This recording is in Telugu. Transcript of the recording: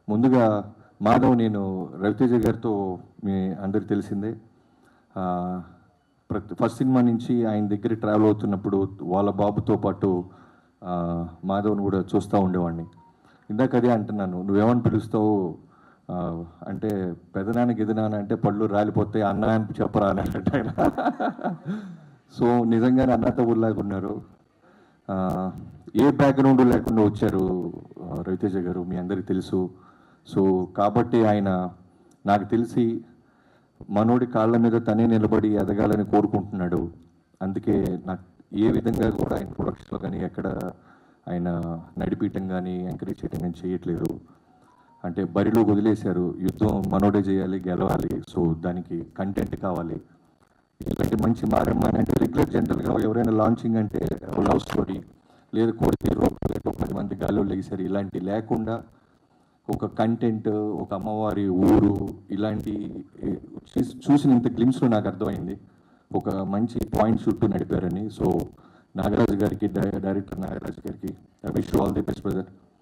ముందుగా మాధవ్, నేను రవితేజ గారితో మీ అందరికి తెలిసిందే. ఫస్ట్ సినిమా నుంచి ఆయన దగ్గర ట్రావెల్ అవుతున్నప్పుడు వాళ్ళ బాబుతో పాటు మాధవ్ని కూడా చూస్తూ ఉండేవాడిని. ఇందాక అదే అంటున్నాను, నువ్వేమని పిలుస్తావు అంటే పెదనాన్న గిదనాన్న అంటే పళ్ళు రాలిపోతే అన్న అని చెప్పరా అన్నట్టు ఆయన. సో నిజంగానే అన్నతో ఊళ్ళలాగా ఉన్నారు. ఏ బ్యాక్గ్రౌండ్ లేకుండా వచ్చారు రవితేజ గారు, మీ అందరికీ తెలుసు. సో కాబట్టి ఆయన నాకు తెలిసి మనోడి కాళ్ళ మీద తనే నిలబడి ఎదగాలని కోరుకుంటున్నాడు. అందుకే నాకు ఏ విధంగా కూడా ఆయన ప్రొడక్షన్లో కానీ ఎక్కడ ఆయన నడిపీయటం కానీ ఎంకరేజ్ చేయటం కానీ చేయట్లేదు. అంటే బరిలో వదిలేశారు, యుద్ధం మనోడే చేయాలి, గెలవాలి. సో దానికి కంటెంట్ కావాలి. ఇలాంటి మంచి మారమ్మ అంటే రెగ్యులర్ జనరల్గా ఎవరైనా లాంచింగ్ అంటే లవ్ స్టోరీ లేదు, కోరిక రూపాయలు 10 మంది గాల్లో లేసారు, ఇలాంటి లేకుండా ఒక కంటెంట్, ఒక అమ్మవారి ఊరు, ఇలాంటి చూసిన ఇంత గ్లిమ్స్లో నాకు అర్థమైంది ఒక మంచి పాయింట్ చుట్టూ నడిపారని. సో నాగరాజు గారికి, డైరెక్టర్ నాగరాజు గారికి I wish all the best brother.